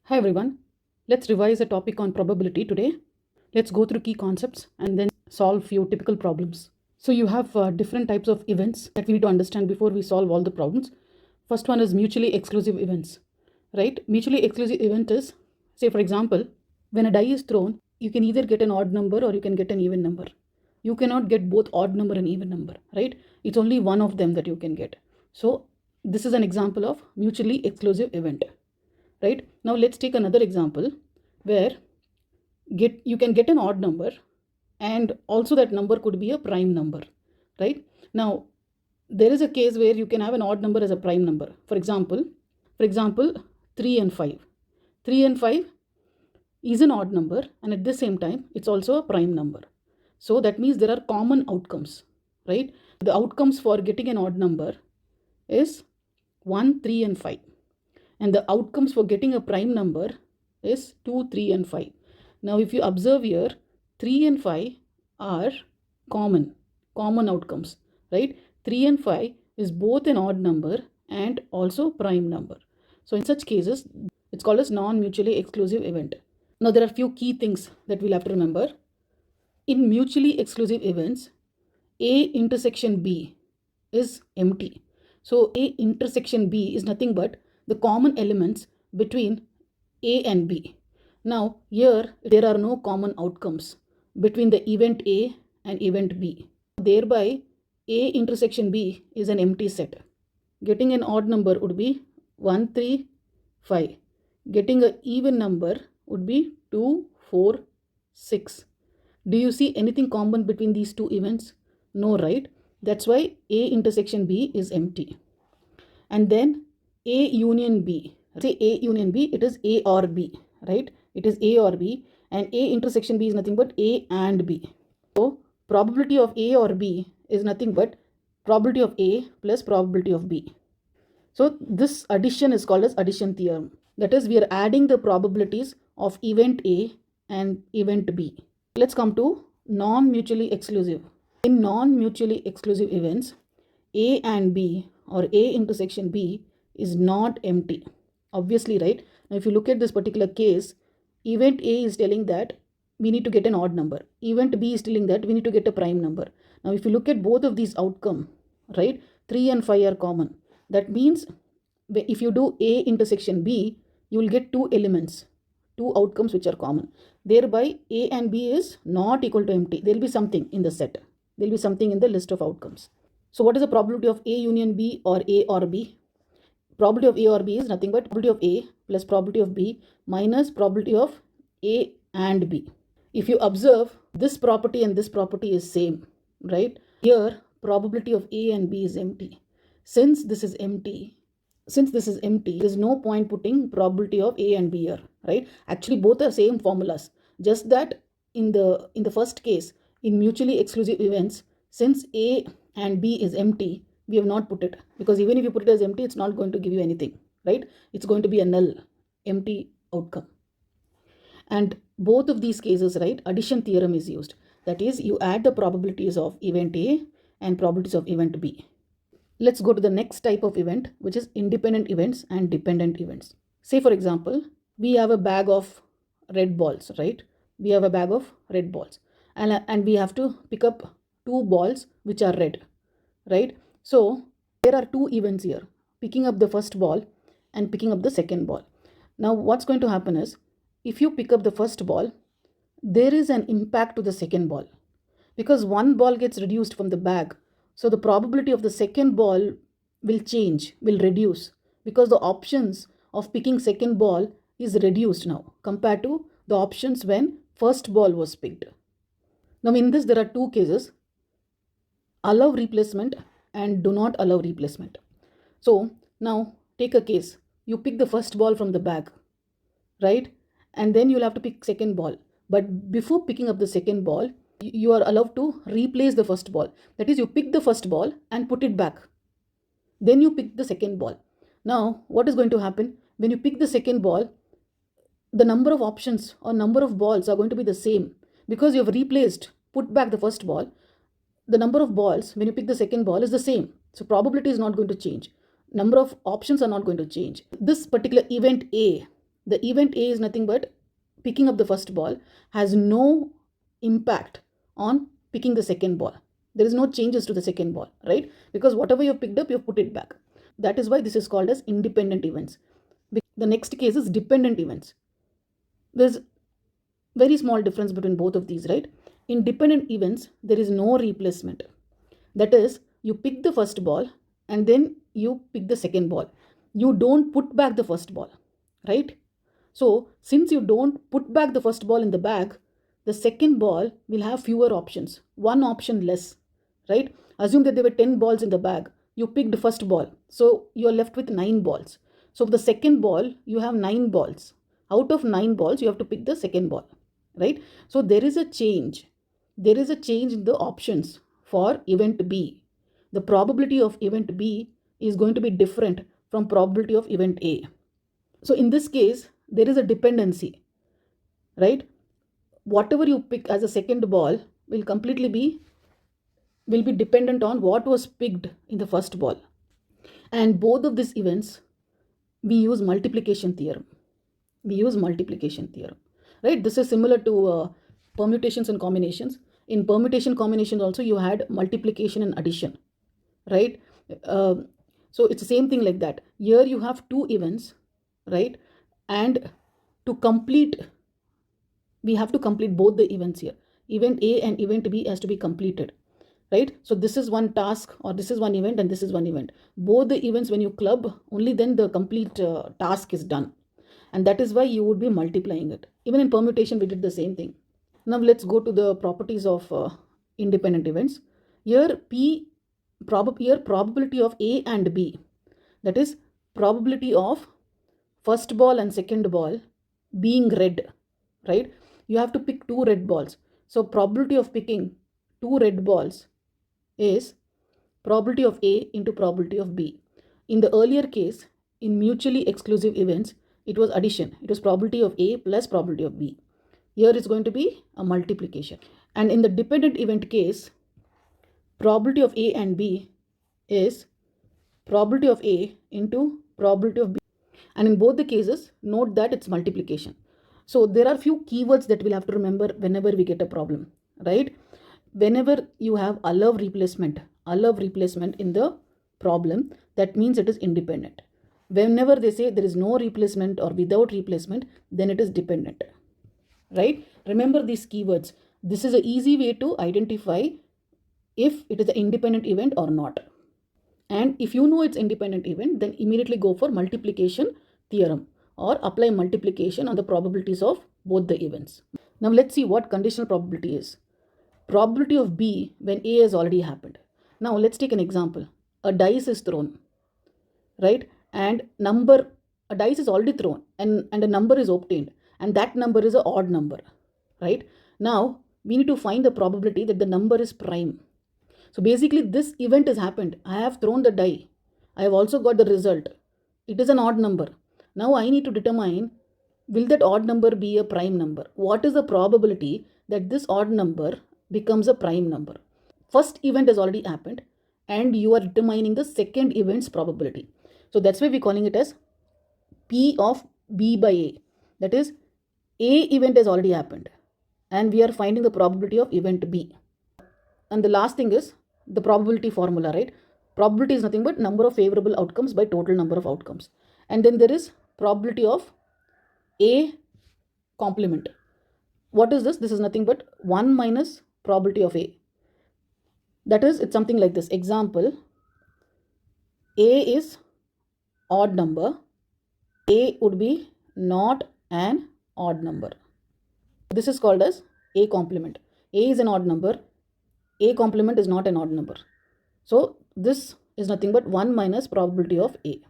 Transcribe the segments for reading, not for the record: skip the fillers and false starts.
Hi everyone, let's revise a topic on probability today. Let's go through key concepts and then solve few typical problems. So you have different types of events that we need to understand before we solve all the problems. First one is mutually exclusive events, right? Mutually exclusive event is, say for example, when a die is thrown, you can either get an odd number or you can get an even number. You cannot get both odd number and even number, right? It's only one of them that you can get. So this is an example of mutually exclusive event. Right now, let's take another example where you can get an odd number and also that number could be a prime number. Right now, there is a case where you can have an odd number as a prime number. For example 3 and 5. 3 and 5 is an odd number, and at the same time it's also a prime number. So that means there are common outcomes, right? The outcomes for getting an odd number is 1, 3 and 5. And the outcomes for getting a prime number is 2, 3 and 5. Now if you observe here, 3 and 5 are common outcomes, right? 3 and 5 is both an odd number and also prime number. So in such cases, it's called as non-mutually exclusive event. Now there are few key things that we'll have to remember. In mutually exclusive events, A intersection B is empty. So A intersection B is nothing but the common elements between A and B. Now here there are no common outcomes between the event A and event B. Thereby A intersection B is an empty set. Getting an odd number would be 1, 3, 5. Getting an even number would be 2, 4, 6. Do you see anything common between these two events? No, right? That's why A intersection B is empty. And then A union B. Say A union B, it is A or B, right? It is A or B, and A intersection B is nothing but A and B. So probability of A or B is nothing but probability of A plus probability of B. So this addition is called as addition theorem. That is, we are adding the probabilities of event A and event B. Let's come to non-mutually exclusive. In non-mutually exclusive events, A and B or A intersection B is not empty. Obviously, right? Now if you look at this particular case, event A is telling that we need to get an odd number. Event B is telling that we need to get a prime number. Now if you look at both of these outcome, right, 3 and 5 are common. That means if you do A intersection B, you will get two elements, two outcomes which are common. Thereby A and B is not equal to empty. There will be something in the set. There will be something in the list of outcomes. So what is the probability of A union B or A or B? Probability of A or B is nothing but probability of A plus probability of B minus probability of A and B. If you observe, this property and this property is same, right? Here probability of A and B is empty. Since this is empty, there is no point putting probability of A and B here, right? Actually both are same formulas, just that in the first case, in mutually exclusive events, since A and B is empty, we have not put it, because even if you put it as empty, it's not going to give you anything, right? It's going to be a null, empty outcome. And both of these cases, right, addition theorem is used. That is, you add the probabilities of event A and probabilities of event B. Let's go to the next type of event, which is independent events and dependent events. Say for example, we have a bag of red balls, right? We have a bag of red balls, and we have to pick up two balls which are red, right? So there are two events here, picking up the first ball and picking up the second ball. Now what's going to happen is, if you pick up the first ball, there is an impact to the second ball, because one ball gets reduced from the bag. So the probability of the second ball will change, will reduce, because the options of picking second ball is reduced now compared to the options when first ball was picked. Now in this there are two cases, allow replacement and do not allow replacement. So now take a case, you pick the first ball from the bag, right? And then you'll have to pick second ball. But before picking up the second ball, you are allowed to replace the first ball. That is, you pick the first ball and put it back. Then you pick the second ball. Now, what is going to happen? When you pick the second ball, the number of options or number of balls are going to be the same, because you have replaced, put back the first ball. The number of balls when you pick the second ball is the same. So probability is not going to change. Number of options are not going to change. This particular event A, The event A is nothing but picking up the first ball has no impact on picking the second ball. There is no changes to the second ball, right? Because whatever you've picked up, you've put it back. That is why this is called as independent events. The next case is dependent events. There's very small difference between both of these, right? In dependent events, there is no replacement. That is, you pick the first ball and then you pick the second ball. You don't put back the first ball, right? So, since you don't put back the first ball in the bag, the second ball will have fewer options, one option less, right? Assume that there were 10 balls in the bag. You picked the first ball, so you are left with 9 balls. So, the second ball, you have 9 balls. Out of 9 balls, you have to pick the second ball, right? So, there is a change. There is a change in the options for event B. The probability of event B is going to be different from probability of event A. So in this case, there is a dependency, right? Whatever you pick as a second ball will be dependent on what was picked in the first ball. And both of these events, we use multiplication theorem. Right? This is similar to permutations and combinations. In permutation combinations also, you had multiplication and addition, right? So it's the same thing like that. Here you have two events, right? And to complete, we have to complete both the events here. Event A and event B has to be completed, right? So this is one task, or this is one event and this is one event. Both the events, when you club, only then the complete task is done. And that is why you would be multiplying it. Even in permutation, we did the same thing. Now let's go to the properties of independent events. Here probability of A and B, that is probability of first ball and second ball being red, right? You have to pick 2 red balls. So probability of picking 2 red balls is probability of A into probability of B. In the earlier case, in mutually exclusive events, it was addition. It was probability of A plus probability of B. Here it's going to be a multiplication. And in the dependent event case, probability of A and B is probability of A into probability of B. And in both the cases, note that it's multiplication. So there are few keywords that we'll have to remember whenever we get a problem, right? Whenever you have allow replacement in the problem, that means it is independent. Whenever they say there is no replacement or without replacement, then it is dependent, right? Remember these keywords. This is an easy way to identify if it is an independent event or not. And if you know it's independent event, then immediately go for multiplication theorem or apply multiplication on the probabilities of both the events. Now let's see what conditional probability is. Probability of B when A has already happened. Now let's take an example. A dice is thrown, right? And a dice is already thrown and a number is obtained, and that number is an odd number, right? Now we need to find the probability that the number is prime. So basically this event has happened. I have thrown the die. I have also got the result. It is an odd number. Now I need to determine, will that odd number be a prime number? What is the probability that this odd number becomes a prime number? First event has already happened and you are determining the second event's probability. So that's why we're calling it as P of B by A. That is, A event has already happened and we are finding the probability of event B. And the last thing is the probability formula, right? Probability is nothing but number of favorable outcomes by total number of outcomes. And then there is probability of A complement. What is this? This is nothing but 1 minus probability of A. That is, it's something like this. Example, A is odd number. A would be not an odd number. This is called as A complement. A is an odd number. A complement is not an odd number. So this is nothing but 1 minus probability of A.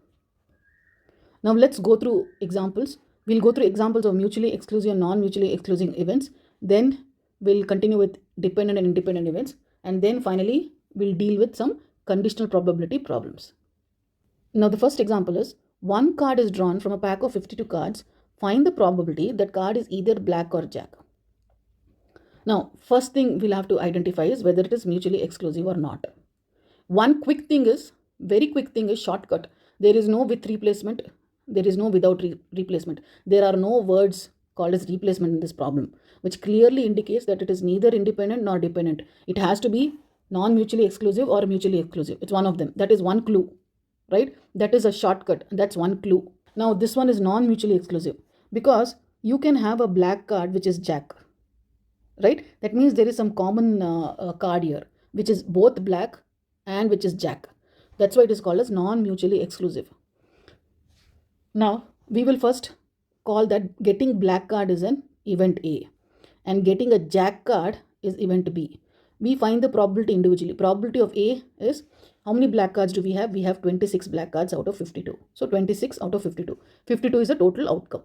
Now let's go through examples. We'll go through examples of mutually exclusive and non-mutually exclusive events. Then we'll continue with dependent and independent events. And then finally, we'll deal with some conditional probability problems. Now the first example is, one card is drawn from a pack of 52 cards. Find the probability that card is either black or jack. Now, first thing we'll have to identify is whether it is mutually exclusive or not. One very quick thing is shortcut. There is no with replacement. There is no without replacement. There are no words called as replacement in this problem, which clearly indicates that it is neither independent nor dependent. It has to be non-mutually exclusive or mutually exclusive. It's one of them. That is one clue, right? That is a shortcut. That's one clue. Now this one is non-mutually exclusive because you can have a black card which is jack, right? That means there is some common card here which is both black and which is jack. That's why it is called as non-mutually exclusive. Now we will first call that getting black card is an event A and getting a jack card is event B. We find the probability individually. Probability of A is, how many black cards do we have? We have 26 black cards out of 52. So 26 out of 52. 52 is the total outcome.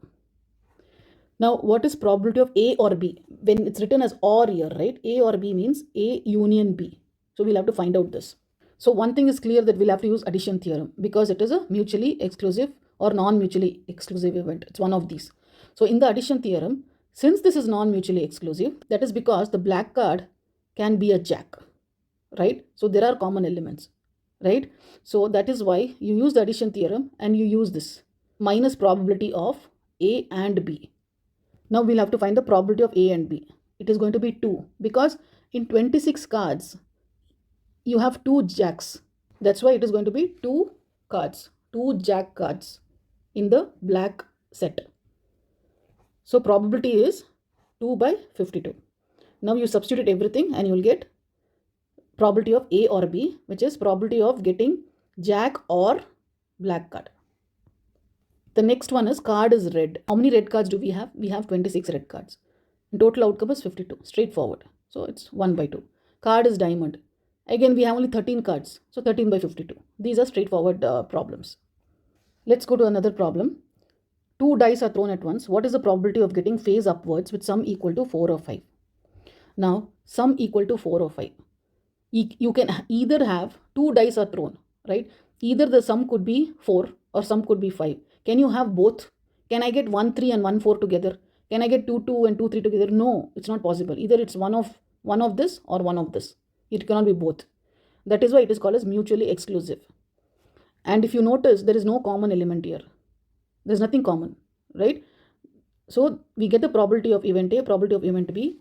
Now, what is probability of A or B? When it's written as or here, right? A or B means A union B. So we'll have to find out this. So one thing is clear, that we'll have to use addition theorem because it is a mutually exclusive or non-mutually exclusive event. It's one of these. So in the addition theorem, since this is non-mutually exclusive, that is because the black card can be a jack, right? So there are common elements, right? So that is why you use the addition theorem and you use this minus probability of A and B. Now we'll have to find the probability of A and B. It is going to be 2 because in 26 cards, you have 2 jacks. That's why it is going to be 2 cards, 2 jack cards in the black set. So probability is 2 by 52. Now you substitute everything and you will get probability of A or B, which is probability of getting jack or black card. The next one is card is red. How many red cards do we have? We have 26 red cards. Total outcome is 52. Straightforward. So it's 1 by 2. Card is diamond. Again, we have only 13 cards. So 13 by 52. These are straightforward problems. Let's go to another problem. 2 dice are thrown at once. What is the probability of getting face upwards with sum equal to 4 or 5? Now, sum equal to 4 or 5. You can either have 2 dice are thrown, right? Either the sum could be 4 or sum could be 5. Can you have both? Can I get 1 3 and 1 4 together? Can I get 2 2 and 2 3 together? No, it's not possible. Either it's one of this or one of this. It cannot be both. That is why it is called as mutually exclusive. And if you notice, there is no common element here. There is nothing common, right? So we get the probability of event A, probability of event B.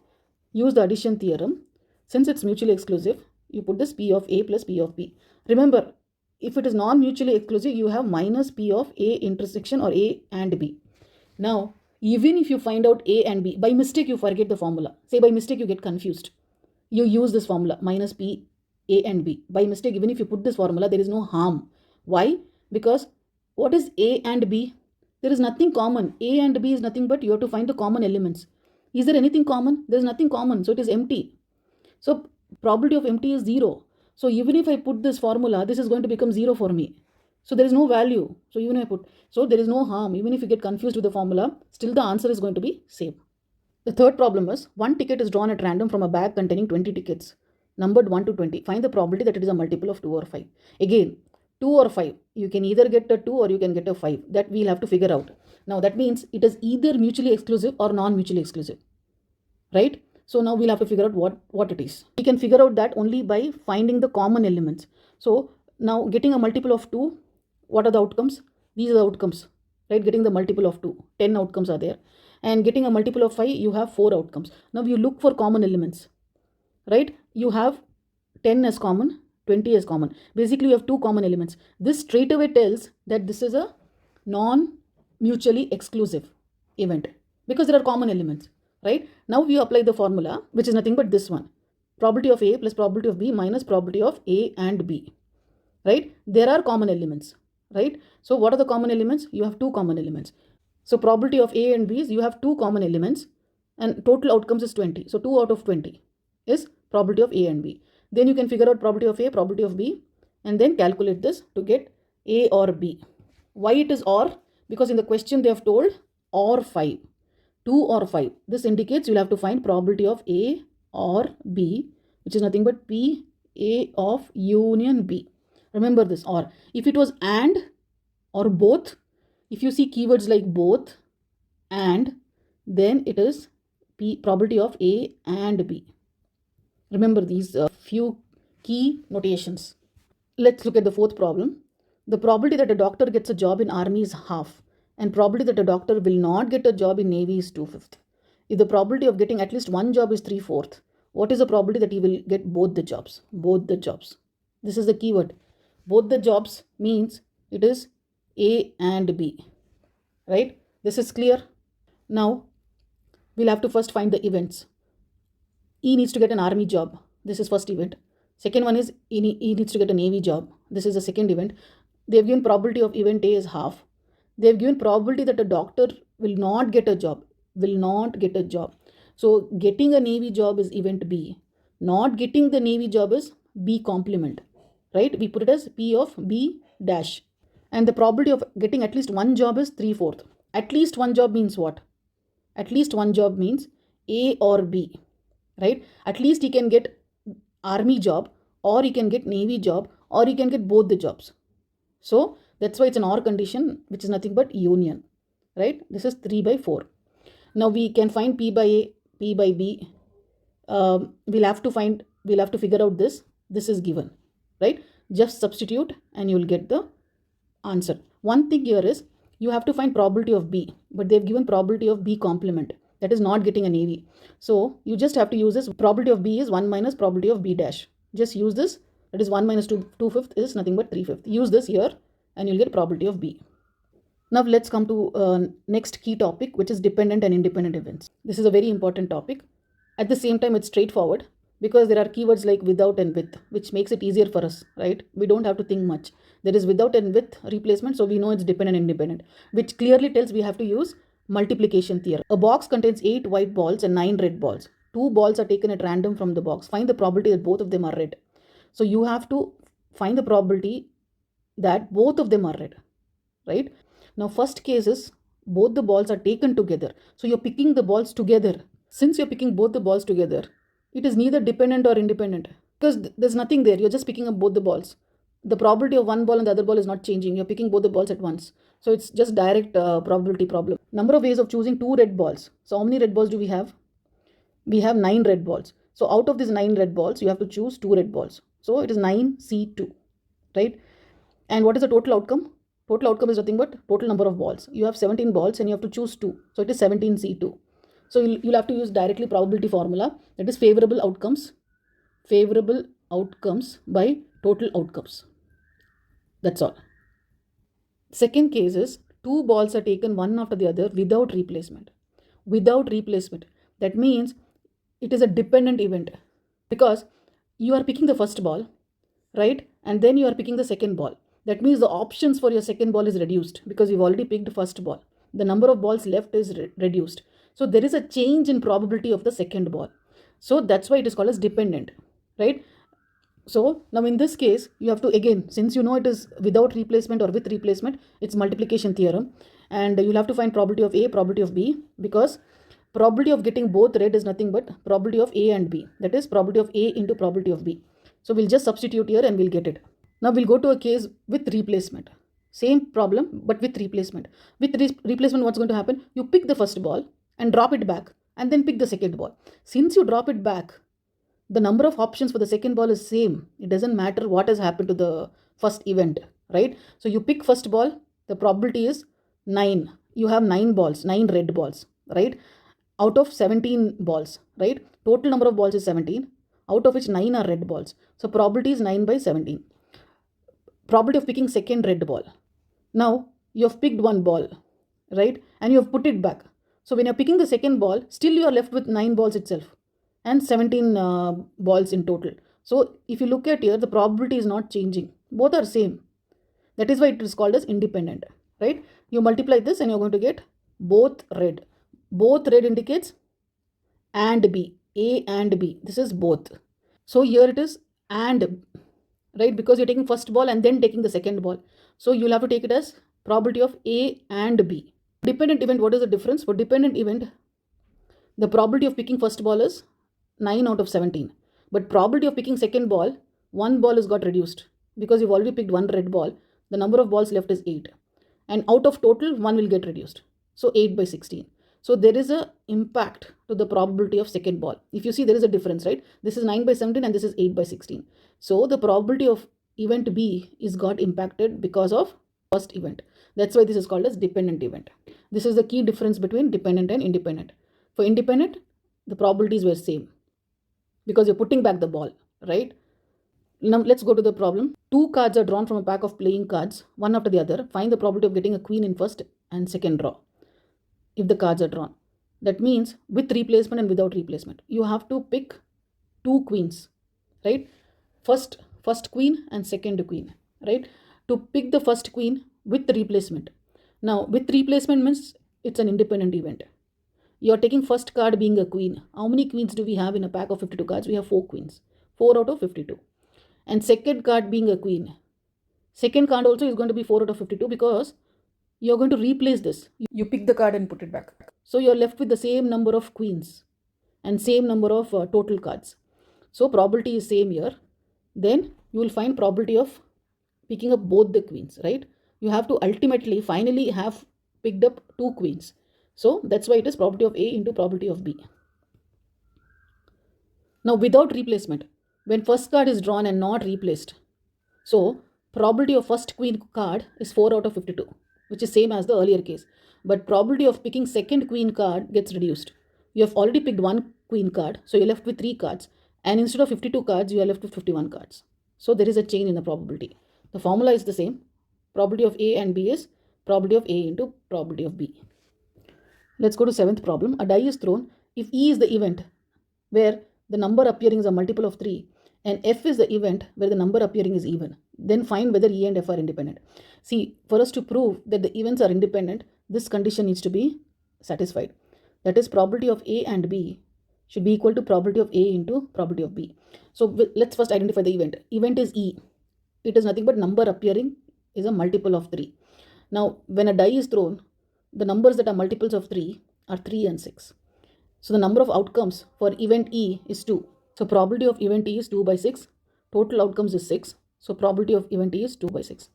Use the addition theorem. Since it's mutually exclusive, you put this P of A plus P of B. Remember, if it is non-mutually exclusive, you have minus P of A intersection or A and B. Now, even if you find out A and B, by mistake you forget the formula. Say by mistake you get confused. You use this formula, minus P, A and B. By mistake, even if you put this formula, there is no harm. Why? Because what is A and B? There is nothing common. A and B is nothing but you have to find the common elements. Is there anything common? There is nothing common, so it is empty. So probability of empty is 0. So even if I put this formula, this is going to become 0 for me. So there is no value. So even if I put, so there is no harm. Even if you get confused with the formula, still the answer is going to be same. The third problem is, one ticket is drawn at random from a bag containing 20 tickets, numbered 1 to 20. Find the probability that it is a multiple of 2 or 5. Again, 2 or 5. You can either get a 2 or you can get a 5. That we'll have to figure out. Now that means it is either mutually exclusive or non-mutually exclusive. Right? So now we'll have to figure out what it is. We can figure out that only by finding the common elements. So now getting a multiple of 2, what are the outcomes? These are the outcomes, right? Getting the multiple of 2, 10 outcomes are there. And getting a multiple of 5, you have 4 outcomes. Now you look for common elements, right? You have 10 as common, 20 as common. Basically you have 2 common elements. This straight away tells that this is a non-mutually exclusive event because there are common elements. Right? Now we apply the formula, which is nothing but this one. Probability of A plus probability of B minus probability of A and B. Right? There are common elements. Right? So what are the common elements? You have 2 common elements. So probability of A and B is you have 2 common elements and total outcomes is 20. So 2 out of 20 is probability of A and B. Then you can figure out probability of A, probability of B and then calculate this to get A or B. Why it is or? Because in the question they have told or 5. 2 or 5. This indicates you'll have to find probability of A or B, which is nothing but P A of union B. Remember this or. If it was and or both, if you see keywords like both and, then it is P probability of A and B. Remember these few key notations. Let's look at the fourth problem. The probability that a doctor gets a job in army is half and probability that a doctor will not get a job in Navy is 2/5. If the probability of getting at least one job is 3/4, what is the probability that he will get both the jobs? Both the jobs. This is the keyword. Both the jobs means it is A and B, right? This is clear. Now, we'll have to first find the events. E needs to get an army job. This is first event. Second one is E needs to get a Navy job. This is the second event. They've given probability of event A is half. They've given probability that a doctor will not get a job. Will not get a job. So getting a Navy job is event B. Not getting the Navy job is B complement. Right? We put it as P of B dash. And the probability of getting at least one job is 3/4. At least one job means what? At least one job means A or B. Right? At least he can get army job, or he can get Navy job, or he can get both the jobs. So that's why it's an OR condition, which is nothing but union. Right? This is 3/4. Now we can find P by A, P by B. We'll have to figure out this. This is given. Right? Just substitute and you will get the answer. One thing here is you have to find probability of B, but they've given probability of B complement. That is not getting a Navy. So you just have to use this. Probability of B is 1 minus probability of B dash. Just use this. That is 1 minus 2/5 is nothing but 3/5. Use this here and you'll get probability of B. Now let's come to next key topic, which is dependent and independent events. This is a very important topic. At the same time, it's straightforward because there are keywords like without and with, which makes it easier for us, right? We don't have to think much. There is without and with replacement, so we know it's dependent and independent, which clearly tells we have to use multiplication theorem. A box contains 8 white balls and 9 red balls. 2 balls are taken at random from the box. Find the probability that both of them are red. So you have to find the probability that both of them are red, right? Now first case is both the balls are taken together. So you're picking the balls together. Since you're picking both the balls together, it is neither dependent or independent because there's nothing there. You're just picking up both the balls. The probability of one ball and the other ball is not changing. You're picking both the balls at once. So it's just direct probability problem. Number of ways of choosing 2 red balls. So how many red balls do we have? We have 9 red balls. So out of these 9 red balls, you have to choose 2 red balls. So it is 9C2, right? And what is the total outcome? Total outcome is nothing but total number of balls. You have 17 balls and you have to choose 2. So it is 17C2. So you'll have to use directly probability formula. That is favorable outcomes by total outcomes. That's all. Second case is 2 balls are taken one after the other without replacement. Without replacement. That means it is a dependent event because you are picking the first ball, right? And then you are picking the second ball. That means the options for your second ball is reduced because you've already picked first ball. The number of balls left is reduced. So there is a change in probability of the second ball. So that's why it is called as dependent, right? So now in this case, you have to, again, since you know it is without replacement or with replacement, it's multiplication theorem. And you'll have to find probability of A, probability of B, because probability of getting both red is nothing but probability of A and B. That is probability of A into probability of B. So we'll just substitute here and we'll get it. Now we'll go to a case with replacement. Same problem, but with replacement. With replacement, what's going to happen? You pick the first ball and drop it back and then pick the second ball. Since you drop it back, the number of options for the second ball is same. It doesn't matter what has happened to the first event, right? So you pick first ball, the probability is 9. You have 9 balls, 9 red balls, right? Out of 17 balls, right? Total number of balls is 17, out of which 9 are red balls. So probability is 9 by 17. Probability of picking second red ball. Now you have picked one ball, right? And you have put it back. So when you're picking the second ball, still you are left with 9 balls itself and 17 balls in total. So if you look at here, the probability is not changing. Both are same. That is why it is called as independent, right? You multiply this and you're going to get both red. Both red indicates and B, A and B. This is both. So here it is and, right? Because you're taking first ball and then taking the second ball. So you'll have to take it as probability of A and B. Dependent event, what is the difference? For dependent event, the probability of picking first ball is 9 out of 17. But probability of picking second ball, one ball has got reduced because you've already picked one red ball. The number of balls left is 8. And out of total, one will get reduced. So 8 by 16. So there is a impact to the probability of second ball. If you see, there is a difference, right? This is 9 by 17 and this is 8 by 16. So the probability of event B is got impacted because of first event. That's why this is called as dependent event. This is the key difference between dependent and independent. For independent, the probabilities were same because you're putting back the ball, right? Now let's go to the problem. 2 cards are drawn from a pack of playing cards, one after the other. Find the probability of getting a queen in first and second draw if the cards are drawn. That means with replacement and without replacement. You have to pick 2 queens, right? First queen and second queen, right? To pick the first queen with the replacement. Now with replacement means it's an independent event. You're taking first card being a queen. How many queens do we have in a pack of 52 cards? We have 4 queens. 4 out of 52. And second card being a queen. Second card also is going to be 4 out of 52 because you're going to replace this. You pick the card and put it back. So you're left with the same number of queens and same number of total cards. So probability is same here. Then you will find probability of picking up both the queens, right? You have to ultimately finally have picked up 2 queens. So that's why it is probability of A into probability of B. Now without replacement, when first card is drawn and not replaced, so probability of first queen card is 4 out of 52, which is same as the earlier case. But probability of picking second queen card gets reduced. You have already picked 1 queen card, so you're left with 3 cards. And instead of 52 cards, you are left with 51 cards. So there is a change in the probability. The formula is the same. Probability of A and B is probability of A into probability of B. Let's go to 7th problem. A die is thrown if E is the event where the number appearing is a multiple of 3 and F is the event where the number appearing is even. Then find whether E and F are independent. See, for us to prove that the events are independent, this condition needs to be satisfied. That is, probability of A and B should be equal to probability of A into probability of B. So let's first identify the event. Event is E. It is nothing but number appearing is a multiple of 3. Now, when a die is thrown, the numbers that are multiples of 3 are 3 and 6. So the number of outcomes for event E is 2. So probability of event E is 2 by 6. Total outcomes is 6. So probability of event E is 2 by 6.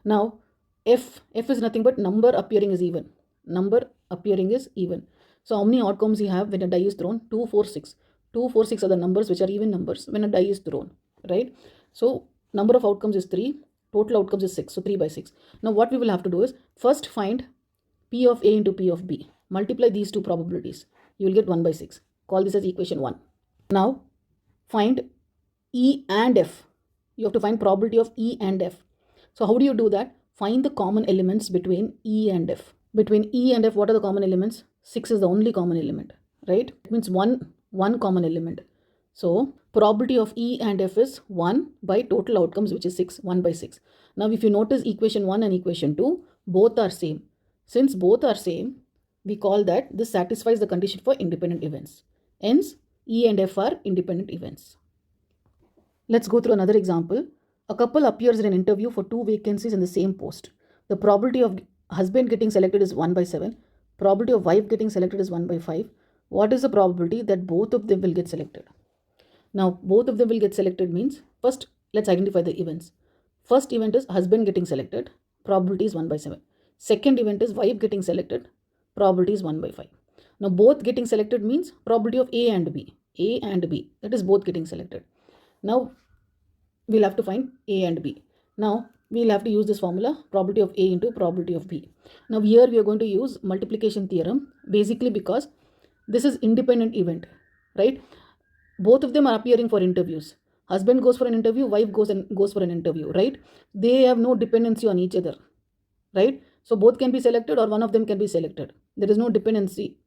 Now, F is nothing but number appearing is even. Number appearing is even. So how many outcomes you have when a die is thrown? 2, 4, 6. 2, 4, 6 are the numbers which are even numbers when a die is thrown, right? So number of outcomes is 3. Total outcomes is 6. So 3 by 6. Now what we will have to do is first find P of A into P of B. Multiply these two probabilities. You will get 1 by 6. Call this as equation 1. Now find E and F. You have to find probability of E and F. So how do you do that? Find the common elements between E and F. Between E and F, what are the common elements? 6 is the only common element, right? It means one common element. So probability of E and F is 1 by total outcomes, which is 6, 1 by 6. Now if you notice equation 1 and equation 2, both are same. Since both are same, we call that this satisfies the condition for independent events. Hence, E and F are independent events. Let's go through another example. A couple appears in an interview for 2 vacancies in the same post. The probability of husband getting selected is 1 by 7. Probability of wife getting selected is 1 by 5. What is the probability that both of them will get selected? Now, both of them will get selected means, first, let's identify the events. First event is husband getting selected. Probability is 1 by 7. Second event is wife getting selected. Probability is 1 by 5. Now, both getting selected means probability of A and B. A and B. That is both getting selected. Now, we'll have to find A and B. Now, we'll have to use this formula, probability of A into probability of B. Now, here we are going to use multiplication theorem, basically because this is independent event, right? Both of them are appearing for interviews. Husband goes for an interview, wife goes for an interview, right? They have no dependency on each other, right? So both can be selected or one of them can be selected. There is no dependency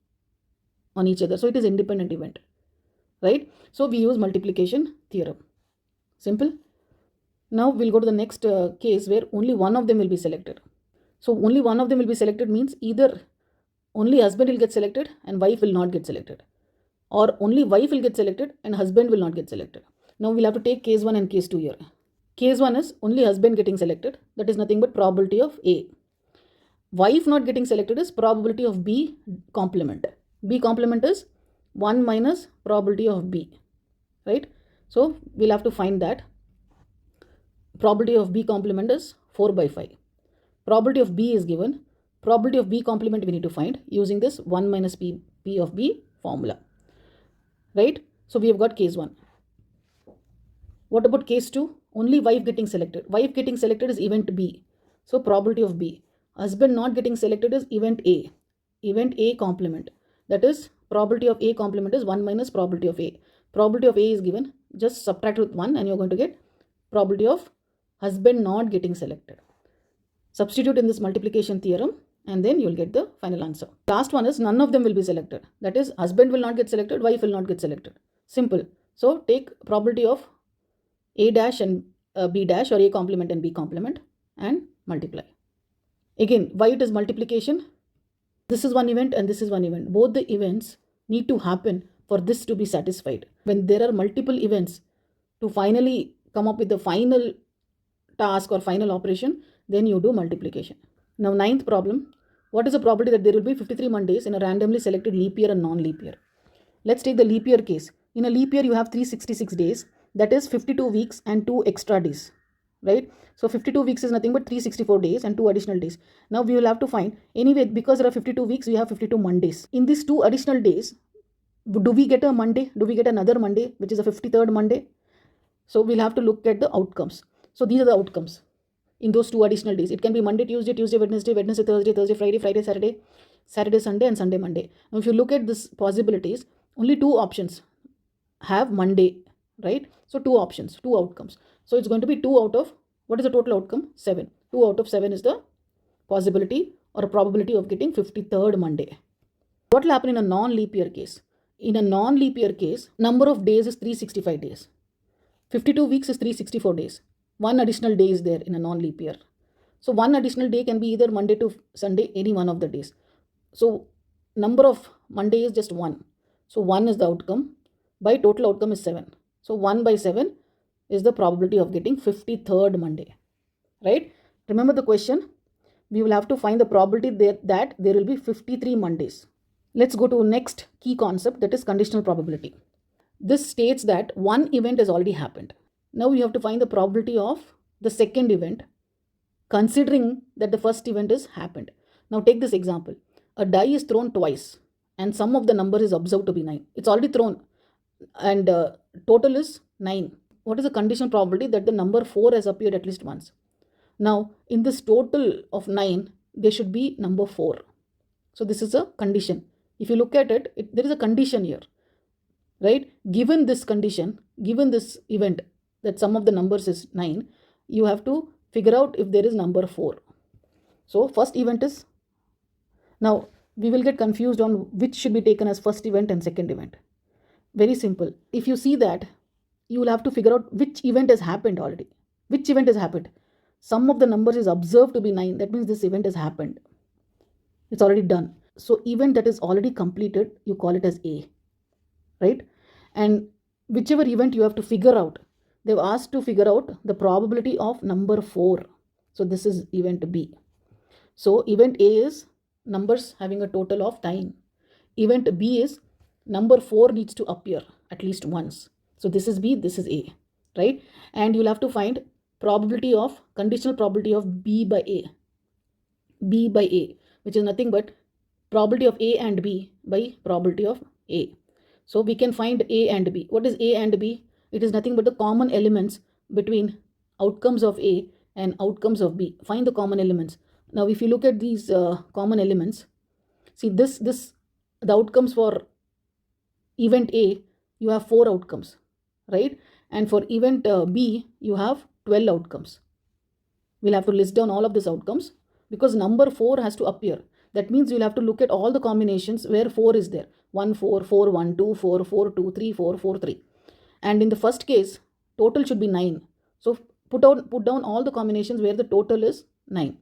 on each other. So it is independent event, right? So we use multiplication theorem. Simple. Now we'll go to the next case where only one of them will be selected. So only one of them will be selected means either only husband will get selected and wife will not get selected, or only wife will get selected and husband will not get selected. Now we'll have to take case 1 and case 2 here. Case 1 is only husband getting selected. That is nothing but probability of A. Wife not getting selected is probability of B complement. B complement is 1 minus probability of B, right? So we'll have to find that. Probability of B complement is 4 by 5. Probability of B is given. Probability of B complement we need to find using this 1 minus P of B formula, right? So we have got case 1. What about case 2? Only wife getting selected. Wife getting selected is event B. So probability of B. Husband not getting selected is event A. Event A complement. That is, probability of A complement is 1 minus probability of A. Probability of A is given. Just subtract with 1 and you're going to get probability of husband not getting selected. Substitute in this multiplication theorem and then you'll get the final answer. Last one is none of them will be selected. That is, husband will not get selected, wife will not get selected. Simple. So take probability of A dash and B dash, or A complement and B complement, and multiply. Again, why it is multiplication? This is one event and this is one event. Both the events need to happen for this to be satisfied. When there are multiple events to finally come up with the final task or final operation, then you do multiplication. Now, ninth problem. What is the probability that there will be 53 Mondays in a randomly selected leap year and non-leap year? Let's take the leap year case. In a leap year, you have 366 days. That is 52 weeks and 2 extra days, right? So 52 weeks is nothing but 364 days and 2 additional days. Now we will have to find, anyway, because there are 52 weeks, we have 52 Mondays. In these 2 additional days, do we get a Monday? Do we get another Monday, which is a 53rd Monday? So we'll have to look at the outcomes. So these are the outcomes in those 2 additional days. It can be Monday, Tuesday, Tuesday, Wednesday, Wednesday, Thursday, Thursday, Friday, Friday, Saturday, Saturday, Sunday, and Sunday, Monday. Now if you look at this possibilities, only 2 options have Monday, right? So 2 options, 2 outcomes. So it's going to be 2 out of, what is the total outcome? 7. 2 out of 7 is the possibility or a probability of getting 53rd Monday. What will happen in a non-leap year case? In a non-leap year case, number of days is 365 days. 52 weeks is 364 days. 1 additional day is there in a non-leap year. So 1 additional day can be either Monday to Sunday, any one of the days. So number of Monday is just 1. So 1 is the outcome. By total outcome is 7. So 1 by 7 is the probability of getting 53rd Monday, right? Remember the question? We will have to find the probability that there will be 53 Mondays. Let's go to next key concept, that is conditional probability. This states that one event has already happened. Now we have to find the probability of the second event, considering that the first event has happened. Now take this example. A die is thrown twice and sum of the number is observed to be 9. It's already thrown and total is 9. What is the conditional probability that the number 4 has appeared at least once? Now in this total of 9, there should be number 4. So this is a condition. If you look at it, there is a condition here, right? Given this condition, given this event that sum of the numbers is 9, you have to figure out if there is number 4. So first event is, now we will get confused on which should be taken as first event and second event. Very simple. If you see that, you will have to figure out which event has happened already. Which event has happened? Sum of the numbers is observed to be 9. That means this event has happened. It's already done. So event that is already completed, you call it as A, right? And whichever event you have to figure out, they've asked to figure out the probability of number 4. So this is event B. So event A is numbers having a total of 9. Event B is number 4 needs to appear at least once. So this is B, this is A, right? And you'll have to find probability of, conditional probability of B by A. B by A, which is nothing but probability of A and B by probability of A. So we can find A and B. What is A and B? It is nothing but the common elements between outcomes of A and outcomes of B. Find the common elements. Now if you look at these common elements, see the outcomes for event A, you have 4 outcomes, right? And for event B, you have 12 outcomes. We'll have to list down all of these outcomes because number 4 has to appear. That means you'll have to look at all the combinations where 4 is there. 1, 4, 4, 1, 2, 4, 4, 2, 3, 4, 4, 3. And in the first case, total should be 9. So put down all the combinations where the total is 9.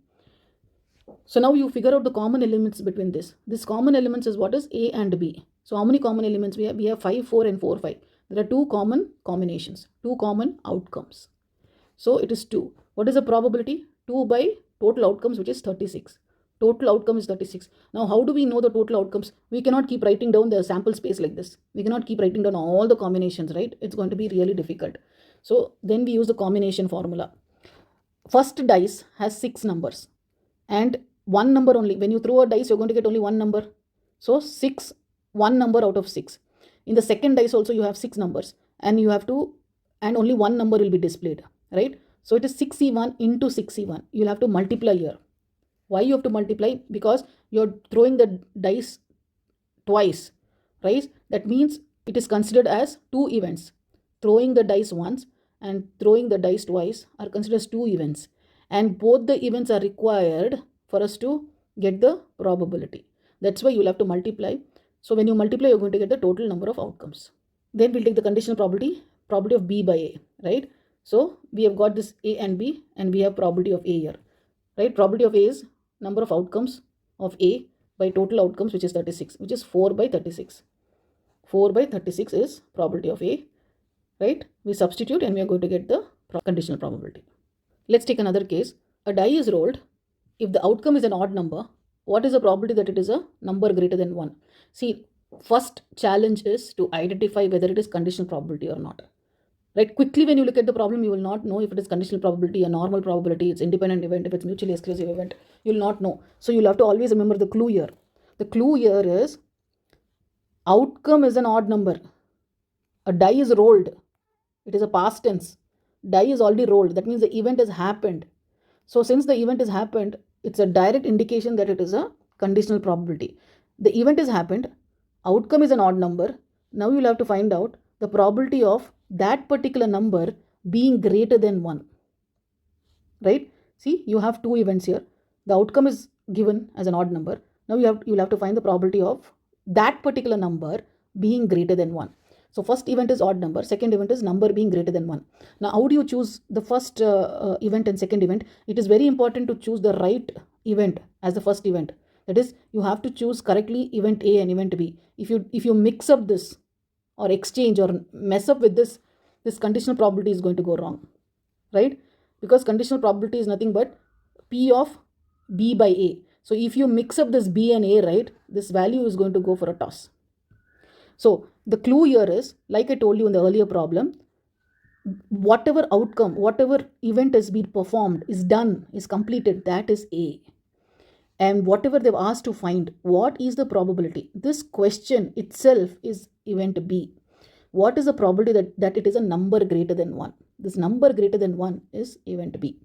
So now you figure out the common elements between this. This common elements is what is A and B. So how many common elements we have? We have 5, 4 and 4, 5. There are 2 common combinations, 2 common outcomes. So it is 2. What is the probability? 2 by total outcomes, which is 36. Total outcome is 36. Now how do we know the total outcomes? We cannot keep writing down the sample space like this. We cannot keep writing down all the combinations, right? It's going to be really difficult. So then we use the combination formula. First dice has 6 numbers and 1 number only. When you throw a dice, you're going to get only 1 number. So 6, 1 number out of 6. In the second dice also you have 6 numbers and you have to, and only 1 number will be displayed, right? So it is 6C1 into 6C1. You'll have to multiply here. Why you have to multiply? Because you're throwing the dice twice, right? That means it is considered as two events. Throwing the dice once and throwing the dice twice are considered as two events, and both the events are required for us to get the probability. That's why you'll have to multiply. So when you multiply, you're going to get the total number of outcomes. Then we'll take the conditional probability of B by A, right? So we have got this A and B, and we have probability of A here, right? Probability of A is number of outcomes of A by total outcomes, which is 36, which is 4 by 36. 4 by 36 is probability of A, right? We substitute and we are going to get the conditional probability. Let's take another case. A die is rolled. If the outcome is an odd number, what is the probability that it is a number greater than 1? See, first challenge is to identify whether it is conditional probability or not. Right? Quickly, when you look at the problem, you will not know if it is conditional probability, a normal probability, it's independent event, if it's mutually exclusive event, you will not know. So you'll have to always remember the clue here. The clue here is outcome is an odd number. A die is rolled. It is a past tense. Die is already rolled. That means the event has happened. So since the event has happened, it's a direct indication that it is a conditional probability. The event has happened. Outcome is an odd number. Now you'll have to find out the probability of that particular number being greater than 1. Right? See, you have two events here. The outcome is given as an odd number. Now you'll have to find the probability of that particular number being greater than 1. So first event is odd number, second event is number being greater than 1. Now how do you choose the first event and second event? It is very important to choose the right event as the first event. That is, you have to choose correctly event A and event B. If you mix up this or exchange or mess up with this conditional probability is going to go wrong, right? Because conditional probability is nothing but P of B by A. So if you mix up this B and A, right, this value is going to go for a toss. So the clue here is, like I told you in the earlier problem, whatever outcome, whatever event has been performed, is done, is completed, that is A. And whatever they've asked to find, what is the probability? This question itself is event B. What is the probability that it is a number greater than 1? This number greater than 1 is event B.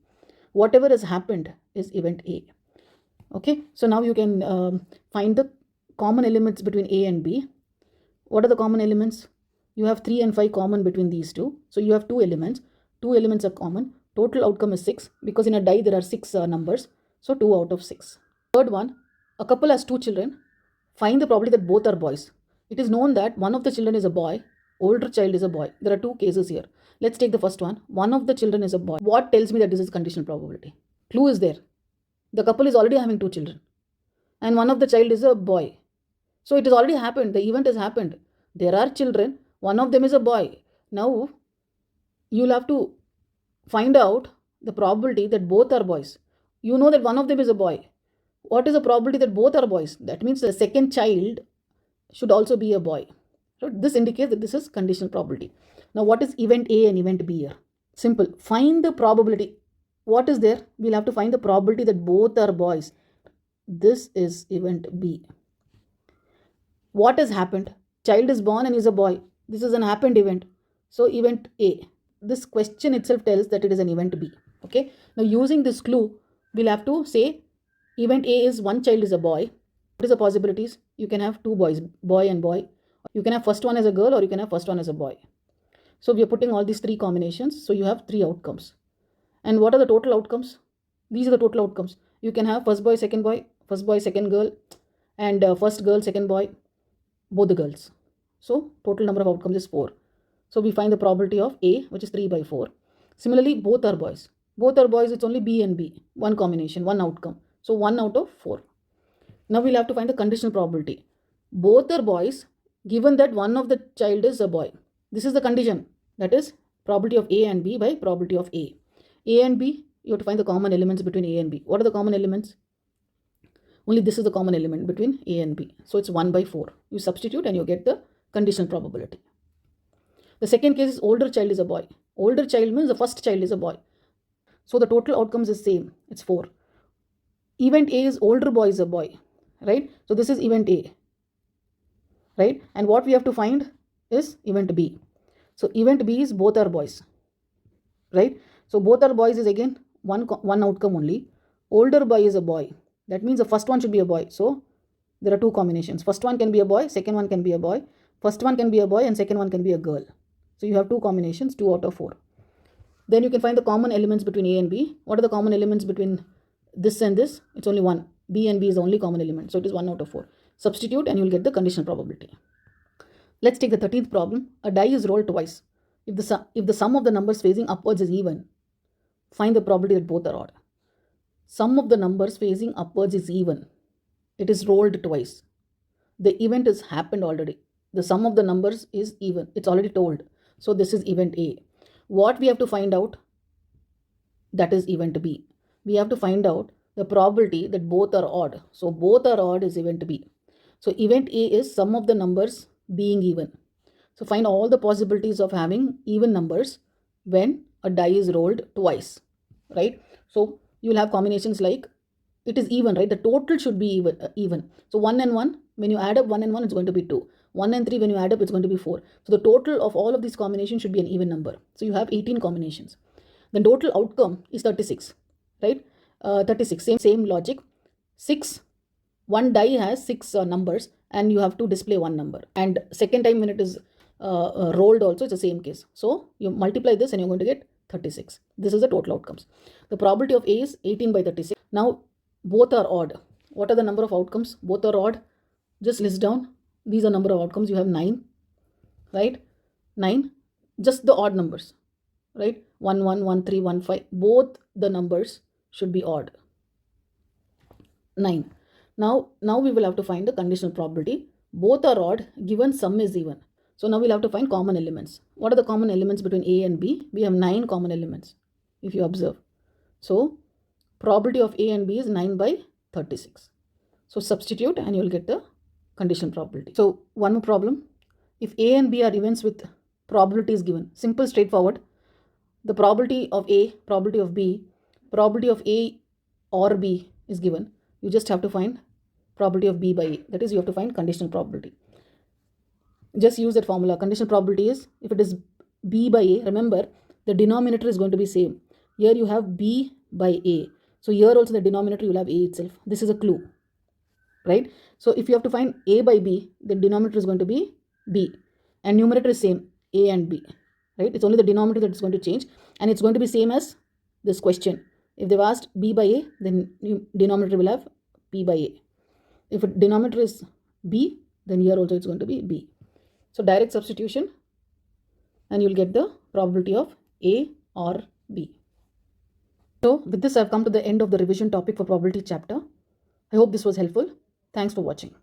Whatever has happened is event A. Okay, so now you can find the common elements between A and B. What are the common elements? You have 3 and 5 common between these two. So you have two elements. Two elements are common. Total outcome is 6 because in a die there are 6 numbers. So 2 out of 6. Third one, a couple has 2 children. Find the probability that both are boys. It is known that one of the children is a boy, older child is a boy. There are two cases here. Let's take the first one. One of the children is a boy. What tells me that this is conditional probability? Clue is there. The couple is already having 2 children. And one of the child is a boy. So it has already happened. The event has happened. There are children. One of them is a boy. Now, you'll have to find out the probability that both are boys. You know that one of them is a boy. What is the probability that both are boys? That means the second child should also be a boy. So this indicates that this is conditional probability. Now, what is event A and event B here? Simple. Find the probability. What is there? We'll have to find the probability that both are boys. This is event B. What has happened? Child is born and is a boy. This is an happened event. So event A. This question itself tells that it is an event B. Okay. Now using this clue, we'll have to say event A is one child is a boy. What is the possibilities? You can have two boys, boy and boy. You can have first one as a girl or you can have first one as a boy. So we are putting all these three combinations. So you have 3 outcomes. And what are the total outcomes? These are the total outcomes. You can have first boy, second girl, and first girl, second boy, both the girls. So total number of outcomes is 4. So we find the probability of A, which is 3 by 4. Similarly, both are boys. Both are boys, it's only B and B. One combination, one outcome. So 1 out of 4. Now we'll have to find the conditional probability. Both are boys, given that one of the child is a boy. This is the condition. That is probability of A and B by probability of A. A and B, you have to find the common elements between A and B. What are the common elements? Only this is the common element between A and B. So it's 1 by 4. You substitute and you get the conditional probability. The second case is older child is a boy. Older child means the first child is a boy. So the total outcomes is same. It's 4. Event A is older boy is a boy. Right? So this is event A. Right? And what we have to find is event B. So event B is both are boys. Right? So both are boys is again one outcome only. Older boy is a boy. That means the first one should be a boy. So there are two combinations. First one can be a boy, second one can be a boy. First one can be a boy and second one can be a girl. So you have two combinations, 2 out of 4. Then you can find the common elements between A and B. What are the common elements between this and this? It's only 1. B and B is the only common element. So it is 1 out of 4. Substitute and you will get the conditional probability. Let's take the 13th problem. A die is rolled twice. If the sum of the numbers facing upwards is even, find the probability that both are odd. Sum of the numbers facing upwards is even. It is rolled twice. The event has happened already. The sum of the numbers is even. It's already told. So this is event A. What we have to find out, that is event B. We have to find out the probability that both are odd. So both are odd is event B. So event A is sum of the numbers being even. So find all the possibilities of having even numbers when a die is rolled twice, right? So you will have combinations like it is even, right? The total should be even. So 1 and 1, when you add up 1 and 1, it's going to be 2. 1 and 3, when you add up, it's going to be 4. So the total of all of these combinations should be an even number. So you have 18 combinations. The total outcome is 36, right? 36, same logic. 6, one die has 6 numbers and you have to display one number. And second time when it is rolled also, it's the same case. So you multiply this and you're going to get 36. This is the total outcomes. The probability of A is 18 by 36. Now both are odd. What are the number of outcomes? Both are odd. Just list down. These are number of outcomes. You have 9, right? 9. Just the odd numbers, right? 1, 1, 1, 3, 1, 5. Both the numbers should be odd. 9. Now we will have to find the conditional probability. Both are odd given sum is even. So now we'll have to find common elements. What are the common elements between A and B? We have 9 common elements, if you observe. So probability of A and B is 9 by 36. So substitute and you will get the conditional probability. So one more problem. If A and B are events with probability is given, simple, straightforward. The probability of A, probability of B, probability of A or B is given. You just have to find probability of B by A. That is, you have to find conditional probability. Just use that formula. Conditional probability is, if it is B by A, remember the denominator is going to be same. Here you have B by A. So here also the denominator you will have A itself. This is a clue, right? So if you have to find A by B, the denominator is going to be B. And numerator is same, A and B, right? It's only the denominator that is going to change. And it's going to be same as this question. If they've asked B by A, then denominator will have B by A. If denominator is B, then here also it's going to be B. So direct substitution and you'll get the probability of A or B. So with this, I've come to the end of the revision topic for probability chapter. I hope this was helpful. Thanks for watching.